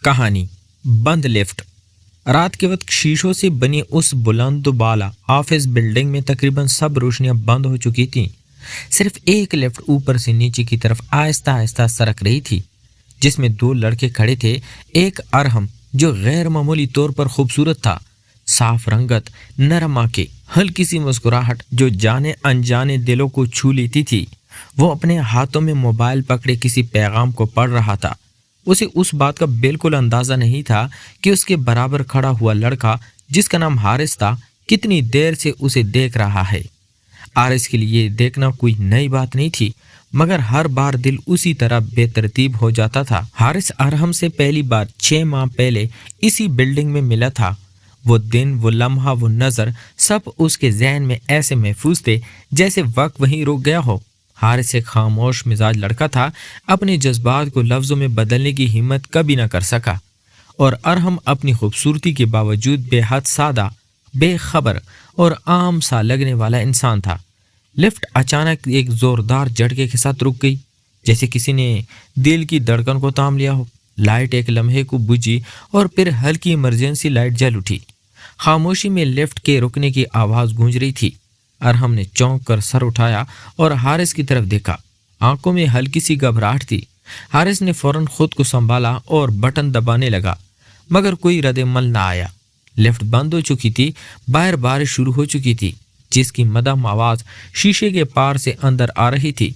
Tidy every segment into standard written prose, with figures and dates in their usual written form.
कहानी बंद लिफ्ट। रात के वक्त शीशों से बनी उस बुलंद बाला ऑफिस बिल्डिंग में तकरीबन सब रोशनियां बंद हो चुकी थीं। सिर्फ एक लिफ्ट ऊपर से नीचे की तरफ आहिस्ता आहिस्ता सरक रही थी, जिसमें दो लड़के खड़े थे। एक अरहम जो गैर मामूली तौर पर खूबसूरत था, साफ रंगत, नरम आंखें, हल्की सी मुस्कुराहट जो जाने अनजाने दिलों को छू लेती थी। वो अपने हाथों में मोबाइल पकड़े किसी पैगाम को पढ़ रहा था। उसे उस बात का बिल्कुल अंदाजा नहीं था कि उसके बराबर खड़ा हुआ लड़का, जिसका नाम हारिस था, कितनी देर से उसे देख रहा है। हारिस के लिए देखना कोई नई बात नहीं थी, मगर हर बार दिल उसी तरह बेतरतीब हो जाता था। हारिस अरहम से पहली बार 6 माह पहले इसी बिल्डिंग में मिला था। वो दिन, वो लम्हा, वो नज़र, सब उसके जहन में ऐसे महफूज थे जैसे वक्त वहीं रुक गया हो। हारिस एक खामोश मिजाज लड़का था, अपने जज्बात को लफ्ज़ों में बदलने की हिम्मत कभी न कर सका। और अरहम अपनी खूबसूरती के बावजूद बेहद सादा, बेखबर और आम सा लगने वाला इंसान था। लिफ्ट अचानक एक ज़ोरदार झटके के साथ रुक गई, जैसे किसी ने दिल की धड़कन को थाम लिया हो। लाइट एक लम्हे को बुझी और फिर हल्की इमरजेंसी लाइट जल उठी। खामोशी में लिफ्ट के रुकने की आवाज़ गूंज रही थी। अरहम ने चौंक कर सर उठाया और हारिस की तरफ देखा। आंखों में हल्की सी घबराहट थी। हारिस ने फौरन खुद को संभाला और बटन दबाने लगा, मगर कोई रद्द-ए-अमल ना आया। लिफ्ट बंद हो चुकी थी। बाहर बारिश शुरू हो चुकी थी, जिसकी मदम आवाज़ शीशे के पार से अंदर आ रही थी।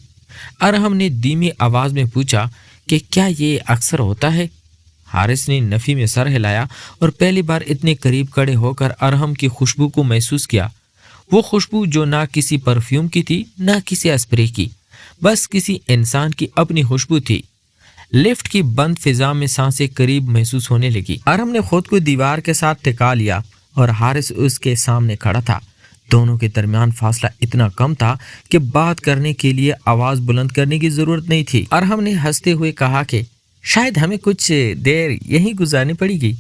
अरहम ने धीमी आवाज़ में पूछा कि क्या ये अक्सर होता है? हारिस ने नफ़ी में सर हिलाया और पहली बार इतने करीब खड़े होकर अरहम की खुशबू को महसूस किया। वो खुशबू जो ना किसी परफ्यूम की थी, ना किसी स्प्रे की, बस किसी इंसान की अपनी खुशबू थी। लिफ्ट की बंद फिजा में सांसें करीब महसूस होने लगी। अरहम ने खुद को दीवार के साथ टिका लिया और हारिस उसके सामने खड़ा था। दोनों के दरमियान फासला इतना कम था कि बात करने के लिए आवाज़ बुलंद करने की ज़रूरत नहीं थी। अरहम ने हंसते हुए कहा कि शायद हमें कुछ देर यहीं गुजारनी पड़ेगी।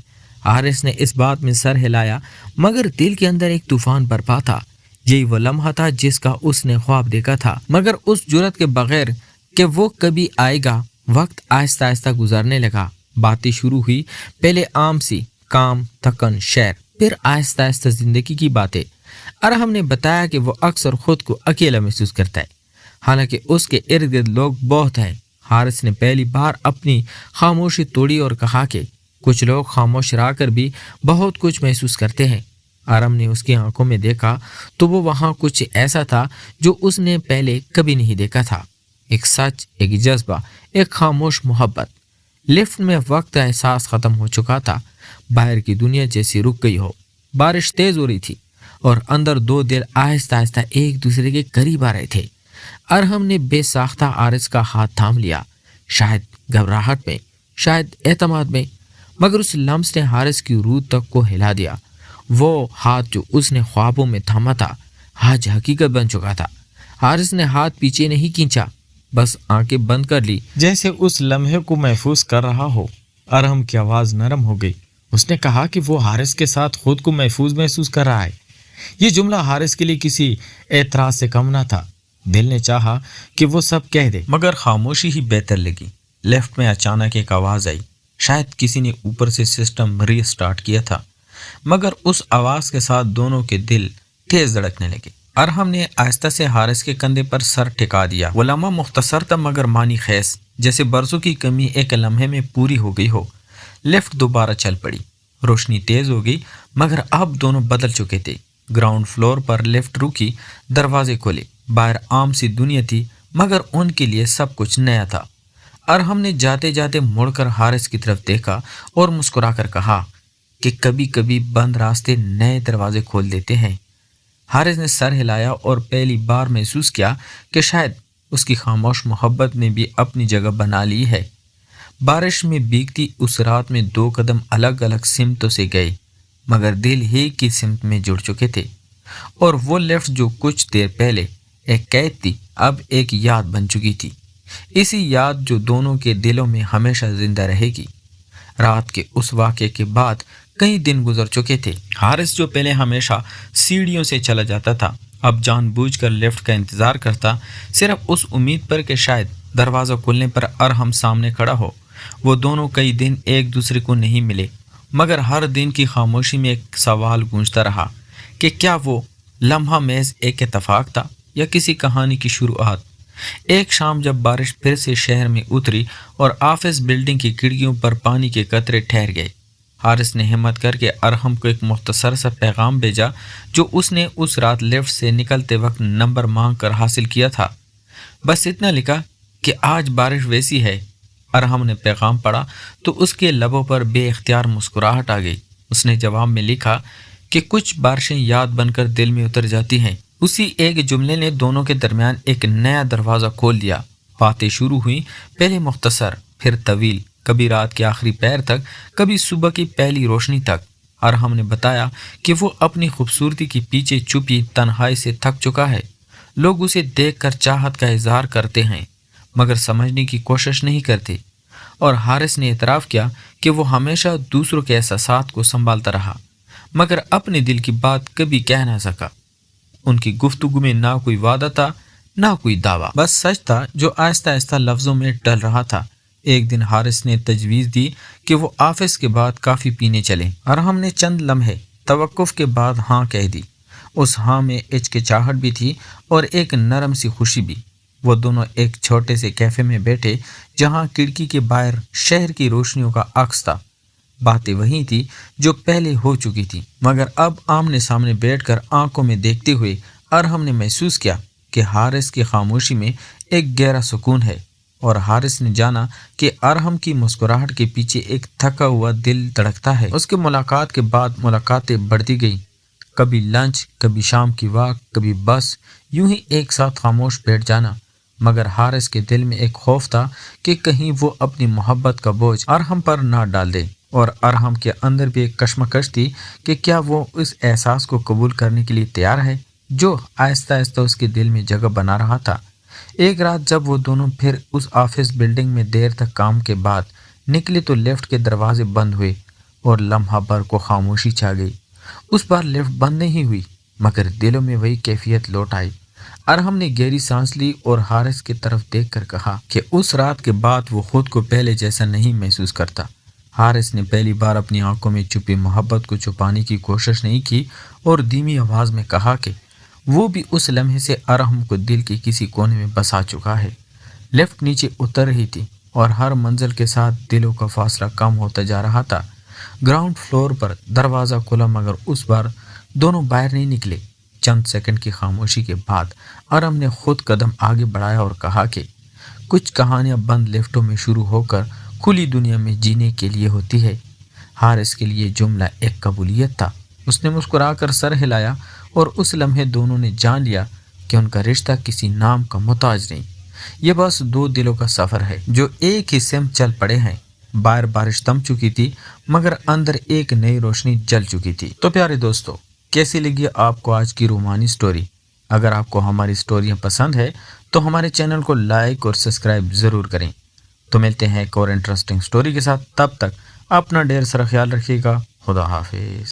हारिस ने इस बात में सर हिलाया, मगर दिल के अंदर एक तूफान बरपा था। यही वो लम्हा था जिसका उसने ख्वाब देखा था, मगर उस जुर्रत के बगैर कि वो कभी आएगा। वक्त आहिस्ता आहिस्ता गुजरने लगा। बातें शुरू हुई, पहले आम सी, काम, थकन, शहर, फिर आहिस्ता आहिस्ता जिंदगी की बातें। अरहम ने बताया कि वो अक्सर खुद को अकेला महसूस करता है, हालांकि उसके इर्द गिर्द लोग बहुत हैं। हारिस ने पहली बार अपनी खामोशी तोड़ी और कहा कि कुछ लोग खामोश रह कर भी बहुत कुछ महसूस करते हैं। अरहम ने उसकी आंखों में देखा तो वो वहाँ कुछ ऐसा था जो उसने पहले कभी नहीं देखा था। एक सच, एक जज्बा, एक खामोश मोहब्बत। लिफ्ट में वक्त का एहसास ख़त्म हो चुका था। बाहर की दुनिया जैसी रुक गई हो। बारिश तेज़ हो रही थी और अंदर दो दिल आहिस्ता आहिस्ता एक दूसरे के करीब आ रहे थे। अरहम ने बेसाख्ता हारिस का हाथ थाम लिया, शायद घबराहट में, शायद एतमाद में, मगर उस लम्स ने हारिस की रूह तक को हिला दिया। वो हाथ जो उसने ख्वाबों में थामा था, आज हकीकत बन चुका था। हारिस ने हाथ पीछे नहीं खींचा, बस आंखें बंद कर ली, जैसे उस लम्हे को महफूज कर रहा हो। अरहम की आवाज़ नरम हो गई। उसने कहा कि वो हारिस के साथ खुद को महफूज महसूस कर रहा है। ये जुमला हारिस के लिए किसी एतराज़ से कम ना था। दिल ने चाहा कि वो सब कह दे, मगर खामोशी ही बेहतर लगी। लेफ्ट में अचानक एक आवाज़ आई। शायद किसी ने ऊपर से सिस्टम रीस्टार्ट किया था, मगर उस आवाज़ के साथ दोनों के दिल तेज धड़कने लगे। अरहम ने आहिस्ता से हारिस के कंधे पर सर टिका दिया। वो लम्हा मुख्तसर था मगर मानी खैस, जैसे बरसों की कमी एक लम्हे में पूरी हो गई हो। लिफ्ट दोबारा चल पड़ी। रोशनी तेज़ हो गई, मगर अब दोनों बदल चुके थे। ग्राउंड फ्लोर पर लिफ्ट रुकी, दरवाजे खोले। बाहर आम सी दुनिया थी, मगर उनके लिए सब कुछ नया था। अरहम ने जाते जाते मुड़कर हारिस की तरफ देखा और मुस्कुराकर कहा कि कभी कभी बंद रास्ते नए दरवाजे खोल देते हैं। हारिस ने सर हिलाया और पहली बार महसूस किया कि शायद उसकी खामोश मोहब्बत ने भी अपनी जगह बना ली है। बारिश में भीगती उस रात में 2 कदम अलग अलग सिमतों से गए, मगर दिल ही की सिमत में जुड़ चुके थे। और वो लिफ्ट जो कुछ देर पहले एक कैद थी, अब एक याद बन चुकी थी। इसी याद जो दोनों के दिलों में हमेशा जिंदा रहेगी। रात के उस वाक़े के बाद कई दिन गुजर चुके थे। हारिस जो पहले हमेशा सीढ़ियों से चला जाता था, अब जानबूझकर लिफ्ट का इंतज़ार करता, सिर्फ उस उम्मीद पर कि शायद दरवाज़ा खुलने पर अरहम सामने खड़ा हो। وہ دونوں کئی دن ایک دوسرے کو نہیں ملے، مگر ہر دن کی خاموشی میں ایک سوال گونجتا رہا کہ کیا وہ لمحہ محض ایک اتفاق تھا یا کسی کہانی کی شروعات۔ ایک شام جب بارش پھر سے شہر میں اتری اور آفس بلڈنگ کی کھڑکیوں پر پانی کے قطرے ٹھہر گئے، حارث نے ہمت کر کے ارحم کو ایک مختصر سا پیغام بھیجا جو اس نے اس رات لفٹ سے نکلتے وقت نمبر مانگ کر حاصل کیا تھا۔ بس اتنا لکھا کہ آج بارش ویسی ہے۔ ارحم نے پیغام پڑھا تو اس کے لبوں پر بے اختیار مسکراہٹ آ گئی۔ اس نے جواب میں لکھا کہ کچھ بارشیں یاد بن کر دل میں اتر جاتی ہیں۔ اسی ایک جملے نے دونوں کے درمیان ایک نیا دروازہ کھول دیا۔ باتیں شروع ہوئیں، پہلے مختصر پھر طویل، کبھی رات کے آخری پہر تک، کبھی صبح کی پہلی روشنی تک۔ ارحم نے بتایا کہ وہ اپنی خوبصورتی کے پیچھے چھپی تنہائی سے تھک چکا ہے۔ لوگ اسے دیکھ کر چاہت کا اظہار کرتے ہیں مگر سمجھنے کی کوشش نہیں کرتے، اور حارث نے اعتراف کیا کہ وہ ہمیشہ دوسروں کے احساسات کو سنبھالتا رہا مگر اپنے دل کی بات کبھی کہہ نہ سکا۔ ان کی گفتگو میں نہ کوئی وعدہ تھا نہ کوئی دعویٰ، بس سچ تھا جو آہستہ آہستہ لفظوں میں ڈل رہا تھا۔ ایک دن حارث نے تجویز دی کہ وہ آفس کے بعد کافی پینے چلیں۔ ارحم نے چند لمحے توقف کے بعد ہاں کہہ دی۔ اس ہاں میں ہچکچاہٹ بھی تھی اور ایک نرم سی خوشی بھی۔ وہ دونوں ایک چھوٹے سے کیفے میں بیٹھے جہاں کھڑکی کے باہر شہر کی روشنیوں کا عکس تھا۔ باتیں وہی تھی جو پہلے ہو چکی تھی مگر اب آمنے سامنے بیٹھ کر آنکھوں میں دیکھتے ہوئے ارحم نے محسوس کیا کہ حارث کی خاموشی میں ایک گہرا سکون ہے، اور حارث نے جانا کہ ارحم کی مسکراہٹ کے پیچھے ایک تھکا ہوا دل دھڑکتا ہے۔ اس کے ملاقات کے بعد ملاقاتیں بڑھتی گئیں، کبھی لنچ، کبھی شام کی واک، کبھی بس یوں ہی ایک ساتھ خاموش بیٹھ جانا۔ مگر حارث کے دل میں ایک خوف تھا کہ کہیں وہ اپنی محبت کا بوجھ ارحم پر نہ ڈال دے، اور ارحم کے اندر بھی ایک کشمکش تھی کہ کیا وہ اس احساس کو قبول کرنے کے لیے تیار ہے جو آہستہ آہستہ اس کے دل میں جگہ بنا رہا تھا۔ ایک رات جب وہ دونوں پھر اس آفس بلڈنگ میں دیر تک کام کے بعد نکلے تو لفٹ کے دروازے بند ہوئے اور لمحہ بھر کو خاموشی چھا گئی۔ اس بار لفٹ بند نہیں ہوئی مگر دلوں میں وہی کیفیت لوٹ آئی۔ ارحم نے گہری سانس لی اور حارث کی طرف دیکھ کر کہا کہ اس رات کے بعد وہ خود کو پہلے جیسا نہیں محسوس کرتا۔ حارث نے پہلی بار اپنی آنکھوں میں چھپی محبت کو چھپانے کی کوشش نہیں کی اور دھیمی آواز میں کہا کہ وہ بھی اس لمحے سے ارحم کو دل کے کسی کونے میں بسا چکا ہے۔ لفٹ نیچے اتر رہی تھی اور ہر منزل کے ساتھ دلوں کا فاصلہ کم ہوتا جا رہا تھا۔ گراؤنڈ فلور پر دروازہ کھلا مگر اس بار دونوں باہر نہیں نکلے۔ چند سیکنڈ کی خاموشی کے بعد ارحم نے خود قدم آگے بڑھایا اور کہا کہ کچھ کہانیاں بند لفٹوں میں شروع ہو کر کھلی دنیا میں جینے کے لیے ہوتی ہے۔ حارث کے لیے جملہ ایک قبولیت تھا۔ اس نے مسکرا کر سر ہلایا اور اس لمحے دونوں نے جان لیا کہ ان کا رشتہ کسی نام کا محتاج نہیں، یہ بس دو دلوں کا سفر ہے جو ایک ہی سمت چل پڑے ہیں۔ باہر بارش تھم چکی تھی مگر اندر ایک نئی روشنی جل چکی تھی۔ تو پیارے دوستو، کیسی لگی آپ کو آج کی رومانی سٹوری؟ اگر آپ کو ہماری سٹوریاں پسند ہے تو ہمارے چینل کو لائک اور سبسکرائب ضرور کریں۔ تو ملتے ہیں ایک اور انٹرسٹنگ سٹوری کے ساتھ، تب تک اپنا ڈھیر سارا خیال رکھیے گا۔ خدا حافظ۔